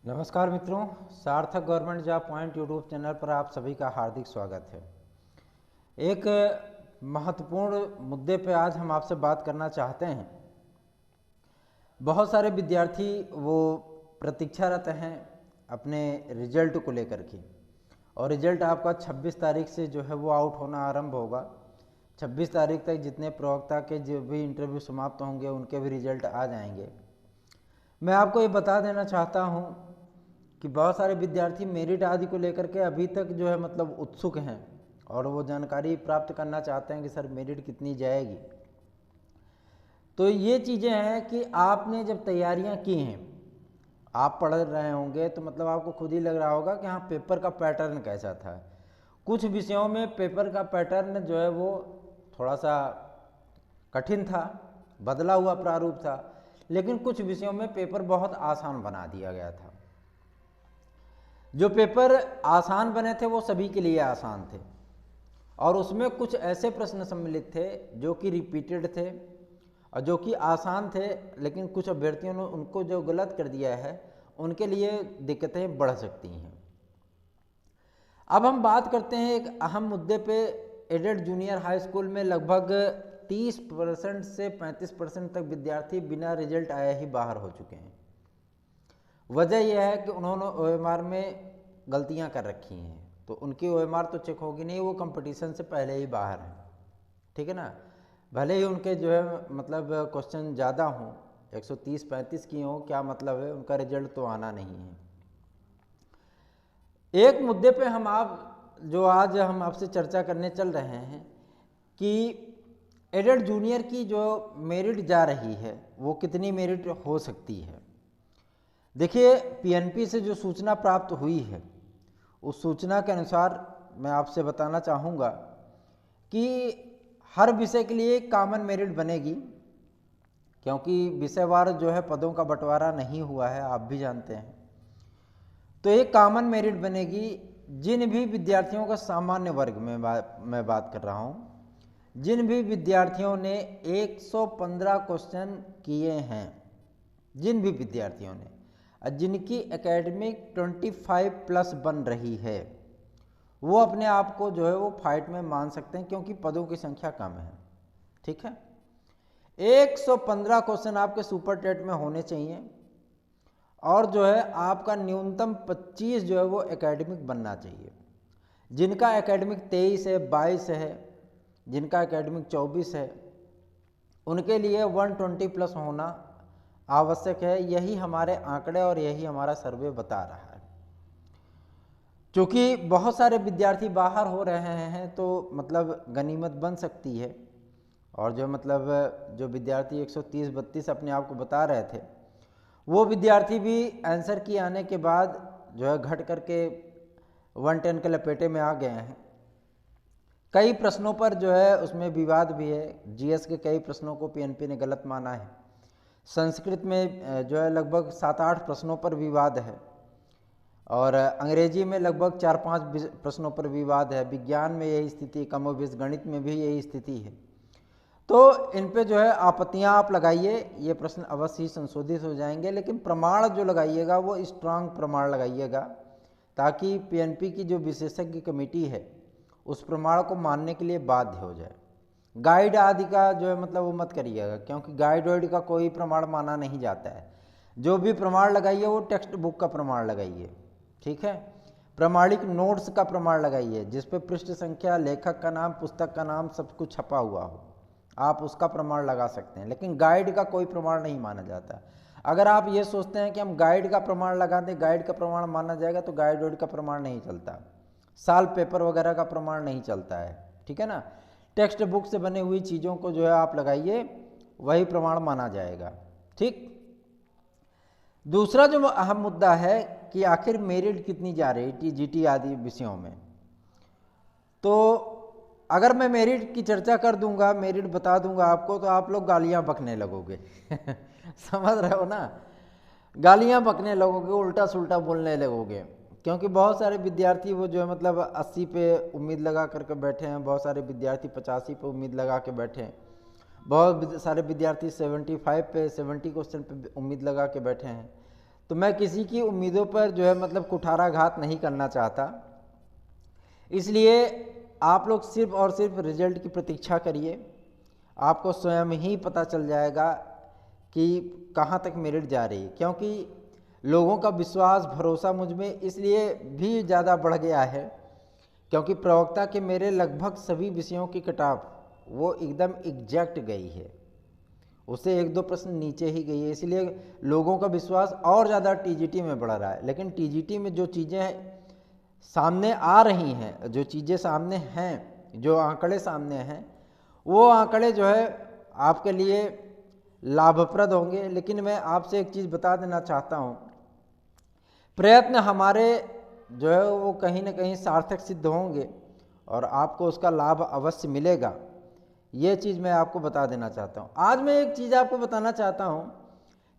नमस्कार मित्रों, सार्थक government job point YouTube channel पर आप सभी का हार्दिक स्वागत है। एक महत्वपूर्ण मुद्दे पर आज हम आपसे बात करना चाहते हैं। बहुत सारे विद्यार्थी वो प्रतीक्षारत हैं अपने रिजल्ट को लेकर के, और रिजल्ट आपका 26 तारीख से जो है वो आउट होना आरंभ होगा। 26 तारीख तक जितने प्रवक्ता के जो भी इंटरव्यू समाप्त होंगे उनके भी रिजल्ट आ जाएंगे। मैं आपको ये बता देना चाहता हूँ कि बहुत सारे विद्यार्थी मेरिट आदि को लेकर के अभी तक जो है मतलब उत्सुक हैं और वो जानकारी प्राप्त करना चाहते हैं कि सर मेरिट कितनी जाएगी। तो ये चीज़ें हैं कि आपने जब तैयारियां की हैं, आप पढ़ रहे होंगे तो मतलब आपको खुद ही लग रहा होगा कि हाँ पेपर का पैटर्न कैसा था। कुछ विषयों में पेपर का पैटर्न जो है वो थोड़ा सा कठिन था, बदला हुआ प्रारूप था, लेकिन कुछ विषयों में पेपर बहुत आसान बना दिया गया था। जो पेपर आसान बने थे वो सभी के लिए आसान थे, और उसमें कुछ ऐसे प्रश्न सम्मिलित थे जो कि रिपीटेड थे और जो कि आसान थे, लेकिन कुछ अभ्यर्थियों ने उनको जो गलत कर दिया है उनके लिए दिक्कतें बढ़ सकती हैं। अब हम बात करते हैं एक अहम मुद्दे पे। एडेड जूनियर हाई स्कूल में लगभग 30% से 35% तक विद्यार्थी बिना रिजल्ट आए ही बाहर हो चुके हैं। वजह यह है कि उन्होंने OMR में गलतियां कर रखी हैं, तो उनकी OMR तो चेक होगी नहीं, वो कंपटीशन से पहले ही बाहर हैं। ठीक है ना, भले ही उनके जो है मतलब क्वेश्चन ज़्यादा हों, 130-35 की हों, क्या मतलब है, उनका रिजल्ट तो आना नहीं है। एक मुद्दे पे हम आज हम आपसे चर्चा करने चल रहे हैं कि एडेड जूनियर की जो मेरिट जा रही है वो कितनी मेरिट हो सकती है। देखिए, PNP से जो सूचना प्राप्त हुई है उस सूचना के अनुसार मैं आपसे बताना चाहूँगा कि हर विषय के लिए कॉमन मेरिट बनेगी, क्योंकि विषयवार जो है पदों का बंटवारा नहीं हुआ है, आप भी जानते हैं। तो एक कॉमन मेरिट बनेगी जिन भी विद्यार्थियों का सामान्य वर्ग में मैं बात कर रहा हूँ, जिन भी विद्यार्थियों ने 115 क्वेश्चन किए हैं, जिन भी विद्यार्थियों ने, जिनकी एकेडमिक 25+ बन रही है, वो अपने आप को जो है वो फाइट में मान सकते हैं, क्योंकि पदों की संख्या कम है। ठीक है, 115 क्वेश्चन आपके सुपर टेट में होने चाहिए, और जो है आपका न्यूनतम 25 जो है वो एकेडमिक बनना चाहिए। जिनका एकेडमिक 23 है, 22 है, जिनका एकेडमिक 24 है, उनके लिए 120+ होना आवश्यक है। यही हमारे आंकड़े और यही हमारा सर्वे बता रहा है। क्योंकि बहुत सारे विद्यार्थी बाहर हो रहे हैं तो मतलब गनीमत बन सकती है, और जो मतलब जो विद्यार्थी 130-32 अपने आप को बता रहे थे, वो विद्यार्थी भी आंसर की आने के बाद जो है घट करके 110 के लपेटे में आ गए हैं। कई प्रश्नों पर जो है उसमें विवाद भी है। GS के कई प्रश्नों को PNP ने गलत माना है। संस्कृत में जो है लगभग 7-8 प्रश्नों पर विवाद है, और अंग्रेजी में लगभग 4-5 प्रश्नों पर विवाद है। विज्ञान में यही स्थिति, कमोबेश गणित में भी यही स्थिति है। तो इन पे जो है आपत्तियां आप लगाइए, ये प्रश्न अवश्य ही संशोधित हो जाएंगे, लेकिन प्रमाण जो लगाइएगा वो स्ट्रांग प्रमाण लगाइएगा, ताकि PNP की जो विशेषज्ञ कमेटी है उस प्रमाण को मानने के लिए बाध्य हो जाए। गाइड आदि का जो है मतलब वो मत करिएगा, क्योंकि गाइड वाइड का कोई प्रमाण माना नहीं जाता है। जो भी प्रमाण लगाइए वो टेक्स्ट बुक का प्रमाण लगाइए। ठीक है, प्रमाणिक नोट्स का प्रमाण लगाइए, जिसपे पृष्ठ संख्या, लेखक का नाम, पुस्तक का नाम सब कुछ छपा हुआ हो, आप उसका प्रमाण लगा सकते हैं। लेकिन गाइड का कोई प्रमाण नहीं माना जाता। अगर आप ये सोचते हैं कि हम गाइड का प्रमाण लगा दें, गाइड का प्रमाण माना जाएगा, तो गाइड वाइड का प्रमाण नहीं चलता, साल पेपर वगैरह का प्रमाण नहीं चलता है। ठीक है ना, टेक्स्ट बुक से बनी हुई चीज़ों को जो है आप लगाइए, वही प्रमाण माना जाएगा। ठीक, दूसरा जो अहम मुद्दा है कि आखिर मेरिट कितनी जा रही है TGT आदि विषयों में। तो अगर मैं मेरिट की चर्चा कर दूंगा, मेरिट बता दूंगा आपको, तो आप लोग गालियां बकने लगोगे समझ रहे हो ना, गालियां बकने लगोगे, उल्टा सुल्टा बोलने लगोगे, क्योंकि बहुत सारे विद्यार्थी वो जो है मतलब 80 पे उम्मीद लगा करके बैठे हैं, बहुत सारे विद्यार्थी 85 पे उम्मीद लगा के बैठे हैं, बहुत सारे विद्यार्थी 75 पे 70 क्वेश्चन पे उम्मीद लगा के बैठे हैं। तो मैं किसी की उम्मीदों पर जो है मतलब कुठाराघात नहीं करना चाहता, इसलिए आप लोग सिर्फ और सिर्फ रिजल्ट की प्रतीक्षा करिए। आपको स्वयं ही पता चल जाएगा कि कहाँ तक मेरिट जा रही है, क्योंकि लोगों का विश्वास भरोसा मुझ में इसलिए भी ज़्यादा बढ़ गया है क्योंकि प्रवक्ता के मेरे लगभग सभी विषयों की कटाव वो एकदम एग्जैक्ट गई है, उससे 1-2 प्रश्न नीचे ही गई है, इसलिए लोगों का विश्वास और ज़्यादा टीजीटी में बढ़ रहा है। लेकिन टीजीटी में जो चीज़ें सामने आ रही हैं, जो चीज़ें सामने हैं, जो आंकड़े सामने हैं, वो आंकड़े जो है आपके लिए लाभप्रद होंगे। लेकिन मैं आपसे एक चीज़ बता देना चाहता हूँ, प्रयत्न हमारे जो है वो कहीं ना कहीं सार्थक सिद्ध होंगे और आपको उसका लाभ अवश्य मिलेगा, ये चीज़ मैं आपको बता देना चाहता हूँ। आज मैं एक चीज़ आपको बताना चाहता हूँ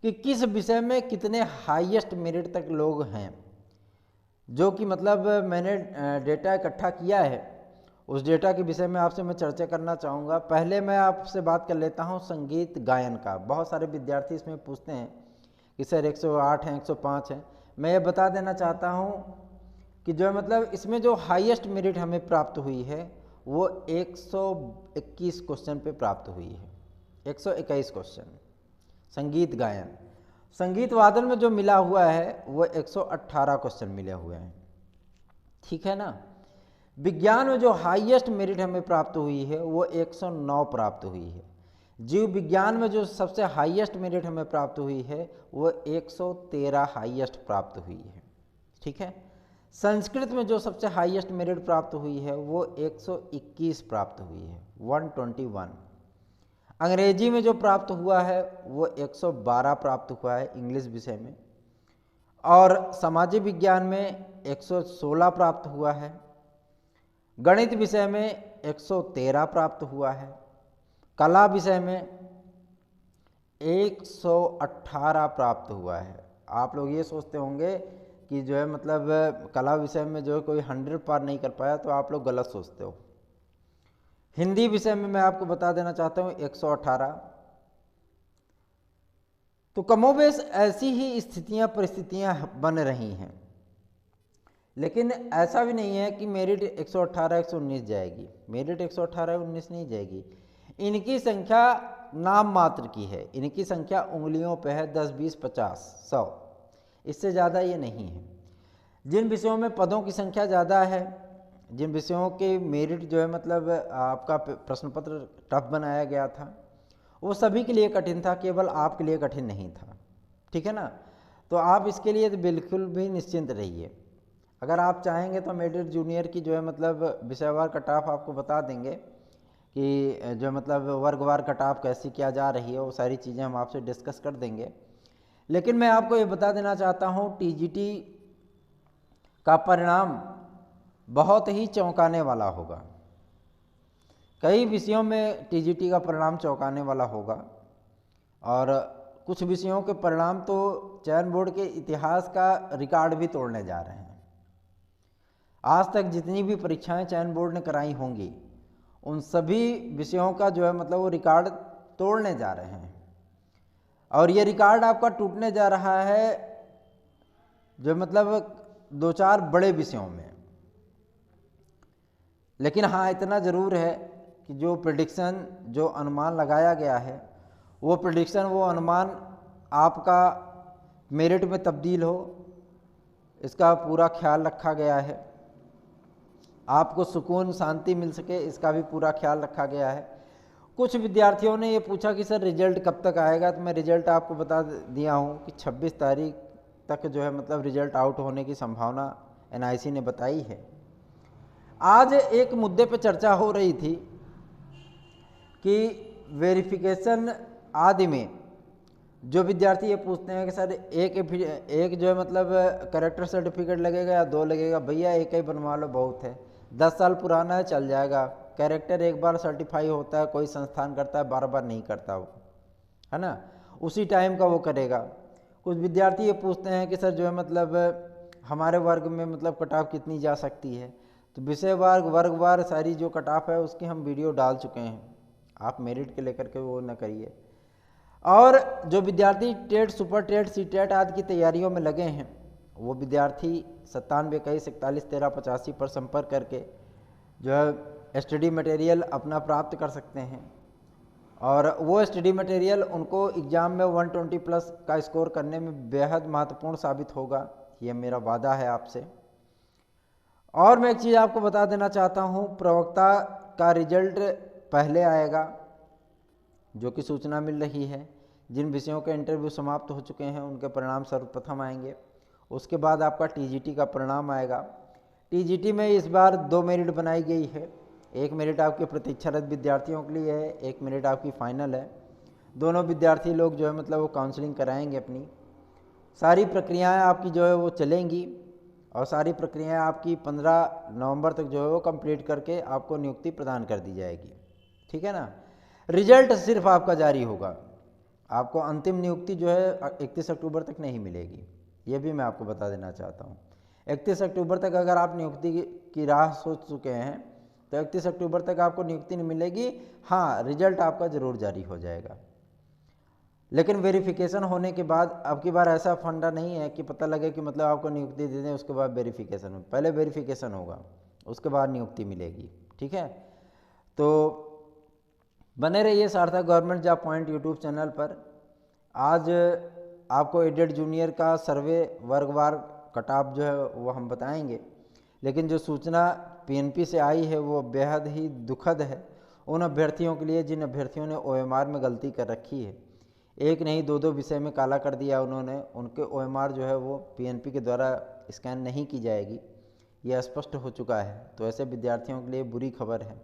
कि किस विषय में कितने हाईएस्ट मेरिट तक लोग हैं, जो कि मतलब मैंने डेटा इकट्ठा किया है, उस डेटा के विषय में आपसे मैं चर्चा करना चाहूँगा। पहले मैं आपसे बात कर लेता हूँ संगीत गायन का। बहुत सारे विद्यार्थी इसमें पूछते हैं कि सर 108 हैं, 105 हैं। मैं ये बता देना चाहता हूँ कि जो है मतलब इसमें जो हाईएस्ट मेरिट हमें प्राप्त हुई है वो 121 क्वेश्चन पे प्राप्त हुई है, 121 क्वेश्चन संगीत गायन। संगीत वादन में जो मिला हुआ है वो 118 क्वेश्चन मिले हुए हैं, ठीक है ना। विज्ञान में जो हाईएस्ट मेरिट हमें प्राप्त हुई है वो 109 प्राप्त हुई है। जीव विज्ञान में जो सबसे हाईएस्ट मेरिट हमें प्राप्त हुई है वो 113 हाईएस्ट प्राप्त हुई है, ठीक है। संस्कृत में जो सबसे हाईएस्ट मेरिट प्राप्त हुई है वो 121 प्राप्त हुई है, 121। अंग्रेजी में जो प्राप्त हुआ है वो 112 प्राप्त हुआ है इंग्लिश विषय में, और सामाजिक विज्ञान में 116 प्राप्त हुआ है, गणित विषय में 113 प्राप्त हुआ है, कला विषय में 118 प्राप्त हुआ है। आप लोग ये सोचते होंगे कि जो है मतलब कला विषय में जो है कोई 100 पार नहीं कर पाया, तो आप लोग गलत सोचते हो। हिंदी विषय में मैं आपको बता देना चाहता हूँ 118। तो कमोबेश ऐसी ही स्थितियाँ परिस्थितियाँ बन रही हैं, लेकिन ऐसा भी नहीं है कि मेरिट 118 119 जाएगी। मेरिट 118 19 नहीं जाएगी, इनकी संख्या नाम मात्र की है, इनकी संख्या उंगलियों पे है, 10 20 50 100, इससे ज़्यादा ये नहीं है। जिन विषयों में पदों की संख्या ज़्यादा है, जिन विषयों के मेरिट जो है मतलब आपका प्रश्न पत्र टफ बनाया गया था, वो सभी के लिए कठिन था, केवल आपके लिए कठिन नहीं था, ठीक है ना। तो आप इसके लिए तो बिल्कुल भी निश्चिंत रहिए। अगर आप चाहेंगे तो मेरिट जूनियर की जो है मतलब विषयवार कट ऑफ आपको बता देंगे कि जो मतलब वर्गवार कट ऑफ कैसी क्या जा रही है, वो सारी चीज़ें हम आपसे डिस्कस कर देंगे। लेकिन मैं आपको ये बता देना चाहता हूँ टीजीटी का परिणाम बहुत ही चौंकाने वाला होगा। कई विषयों में टीजीटी का परिणाम चौंकाने वाला होगा, और कुछ विषयों के परिणाम तो चयन बोर्ड के इतिहास का रिकॉर्ड भी तोड़ने जा रहे हैं। आज तक जितनी भी परीक्षाएं चयन बोर्ड ने कराई होंगी, उन सभी विषयों का जो है मतलब वो रिकॉर्ड तोड़ने जा रहे हैं, और ये रिकॉर्ड आपका टूटने जा रहा है जो मतलब 2-4 बड़े विषयों में। लेकिन हाँ, इतना ज़रूर है कि जो प्रेडिक्शन, जो अनुमान लगाया गया है, वो प्रेडिक्शन, वो अनुमान आपका मेरिट में तब्दील हो, इसका पूरा ख्याल रखा गया है। आपको सुकून शांति मिल सके, इसका भी पूरा ख्याल रखा गया है। कुछ विद्यार्थियों ने ये पूछा कि सर रिजल्ट कब तक आएगा, तो मैं रिजल्ट आपको बता दिया हूँ कि 26 तारीख तक जो है मतलब रिजल्ट आउट होने की संभावना एनआईसी ने बताई है। आज एक मुद्दे पर चर्चा हो रही थी कि वेरिफिकेशन आदि में जो विद्यार्थी ये पूछते हैं कि सर एक जो है मतलब करेक्टर सर्टिफिकेट लगेगा या 2 लगेगा। भैया एक ही बनवा लो, बहुत है, 10 साल पुराना है, चल जाएगा। कैरेक्टर एक बार सर्टिफाई होता है, कोई संस्थान करता है, बार बार नहीं करता वो, है ना, उसी टाइम का वो करेगा। कुछ विद्यार्थी ये पूछते हैं कि सर जो है मतलब हमारे वर्ग में मतलब कट ऑफ कितनी जा सकती है। तो विषयवार वर्गवार सारी जो कट ऑफ है उसकी हम वीडियो डाल चुके हैं, आप मेरिट के लेकर के वो न करिए। और जो विद्यार्थी TET, super TET, CTET आदि की तैयारियों में लगे हैं वो विद्यार्थी 9721411385 पर संपर्क करके जो है स्टडी मटेरियल अपना प्राप्त कर सकते हैं। और वो स्टडी मटेरियल उनको एग्ज़ाम में 120 प्लस का स्कोर करने में बेहद महत्वपूर्ण साबित होगा, ये मेरा वादा है आपसे। और मैं एक चीज़ आपको बता देना चाहता हूँ, प्रवक्ता का रिजल्ट पहले आएगा, जो कि सूचना मिल रही है। जिन विषयों के इंटरव्यू समाप्त हो चुके हैं उनके परिणाम सर्वप्रथम आएंगे। उसके बाद आपका टीजीटी का परिणाम आएगा। टीजीटी में इस बार 2 मेरिट बनाई गई है, एक मेरिट आपके प्रतीक्षारत विद्यार्थियों के लिए है, एक मेरिट आपकी फाइनल है। दोनों विद्यार्थी लोग जो है मतलब वो काउंसलिंग कराएंगे अपनी। सारी प्रक्रियाएं आपकी जो है वो चलेंगी और सारी प्रक्रियाएं आपकी 15 नवंबर तक जो है वो कंप्लीट करके आपको नियुक्ति प्रदान कर दी जाएगी। ठीक है ना। रिजल्ट सिर्फ आपका जारी होगा, आपको अंतिम नियुक्ति जो है 31 अक्टूबर तक नहीं मिलेगी, ये भी मैं आपको बता देना चाहता हूँ। 31 अक्टूबर तक अगर आप नियुक्ति की राह सोच चुके हैं तो 31 अक्टूबर तक आपको नियुक्ति नहीं मिलेगी। हाँ, रिजल्ट आपका ज़रूर जारी हो जाएगा, लेकिन वेरिफिकेशन होने के बाद अब की बार ऐसा फंडा नहीं है कि पता लगे कि मतलब आपको नियुक्ति दे दें उसके बाद वेरिफिकेशन। पहले वेरिफिकेशन होगा, उसके बाद नियुक्ति मिलेगी। ठीक है, तो बने रहिए सार्थक government job point YouTube channel पर। आज आपको एडेड जूनियर का सर्वे वर्गवार कट ऑफ जो है वो हम बताएंगे, लेकिन जो सूचना पीएनपी से आई है वो बेहद ही दुखद है उन अभ्यर्थियों के लिए जिन अभ्यर्थियों ने ओएमआर में गलती कर रखी है। एक नहीं 2 विषय में काला कर दिया उन्होंने, उनके ओएमआर जो है वो पीएनपी के द्वारा स्कैन नहीं की जाएगी, ये स्पष्ट हो चुका है। तो ऐसे विद्यार्थियों के लिए बुरी खबर है।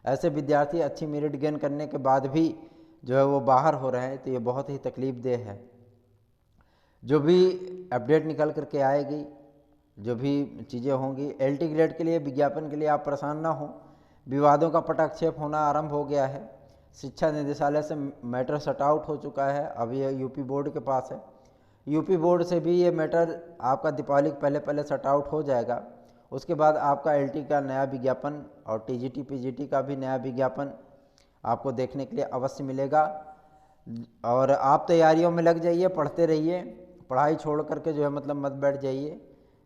ऐसे विद्यार्थी अच्छी मेरिट गेन करने के बाद भी जो है वो बाहर हो रहे हैं, तो ये बहुत ही तकलीफ़देह है। जो भी अपडेट निकल करके आएगी, जो भी चीज़ें होंगी, एलटी ग्रेड के लिए विज्ञापन के लिए आप परेशान ना हो। विवादों का पटाक्षेप होना आरंभ हो गया है। शिक्षा निदेशालय से मैटर शट आउट हो चुका है, अब ये यूपी बोर्ड के पास है। यूपी बोर्ड से भी ये मैटर आपका दीपावली के पहले शट आउट हो जाएगा। उसके बाद आपका एलटी का नया विज्ञापन और टीजीटी पीजीटी का भी नया विज्ञापन आपको देखने के लिए अवश्य मिलेगा। और आप तैयारियों में लग जाइए, पढ़ते रहिए, पढ़ाई छोड़ करके जो है मतलब मत बैठ जाइए।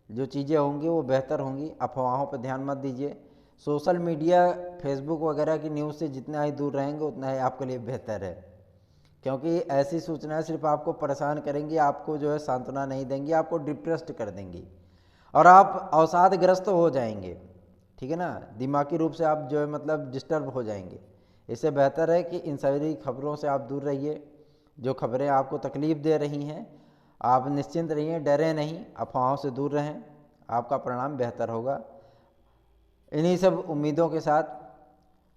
जो चीज़ें होंगी वो बेहतर होंगी, अफवाहों पर ध्यान मत दीजिए। सोशल मीडिया, फेसबुक वगैरह की न्यूज़ से जितना ही दूर रहेंगे उतना ही आपके लिए बेहतर है, क्योंकि ऐसी सूचनाएं सिर्फ आपको परेशान करेंगी, आपको जो है सांत्वना नहीं देंगी, आपको डिप्रेस्ड कर देंगी और आप अवसादग्रस्त हो जाएंगे। ठीक है ना, दिमागी रूप से आप जो है मतलब डिस्टर्ब हो जाएंगे। इससे बेहतर है कि इन सारी खबरों से आप दूर रहिए। जो खबरें आपको तकलीफ़ दे रही हैं आप निश्चिंत रहिए, डरें नहीं, अफवाहों से दूर रहें, आपका परिणाम बेहतर होगा। इन्हीं सब उम्मीदों के साथ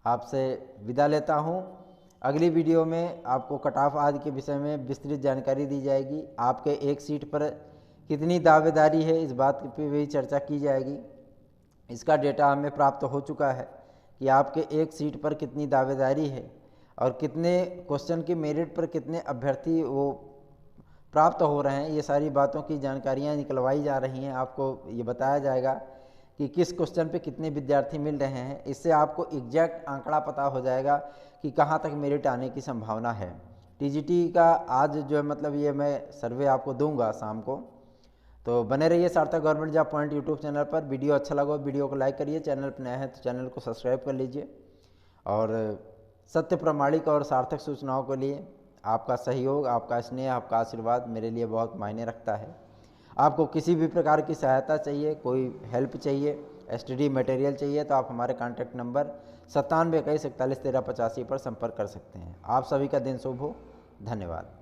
आपसे विदा लेता हूँ। अगली वीडियो में आपको कट ऑफ आदि के विषय में विस्तृत जानकारी दी जाएगी। आपके एक सीट पर कितनी दावेदारी है इस बात पर भी चर्चा की जाएगी। इसका डेटा हमें प्राप्त हो चुका है कि आपके एक सीट पर कितनी दावेदारी है और कितने क्वेश्चन की मेरिट पर कितने अभ्यर्थी वो प्राप्त हो रहे हैं। ये सारी बातों की जानकारियाँ निकलवाई जा रही हैं। आपको ये बताया जाएगा कि किस क्वेश्चन पे कितने विद्यार्थी मिल रहे हैं। इससे आपको एग्जैक्ट आंकड़ा पता हो जाएगा कि कहाँ तक मेरिट आने की संभावना है। टीजीटी का आज जो है मतलब ये मैं सर्वे आपको दूंगा शाम को। तो बने रहिए सार्थक government job point YouTube channel पर। वीडियो अच्छा लगा वीडियो को लाइक करिए, चैनल पर नया है तो चैनल को सब्सक्राइब कर लीजिए। और सत्य, प्रामाणिक और सार्थक सूचनाओं के लिए आपका सहयोग, आपका स्नेह, आपका आशीर्वाद मेरे लिए बहुत मायने रखता है। आपको किसी भी प्रकार की सहायता चाहिए, कोई हेल्प चाहिए, स्टडी मटेरियल चाहिए, तो आप हमारे कॉन्टैक्ट नंबर 9721411385 पर संपर्क कर सकते हैं। आप सभी का दिन शुभ हो। धन्यवाद।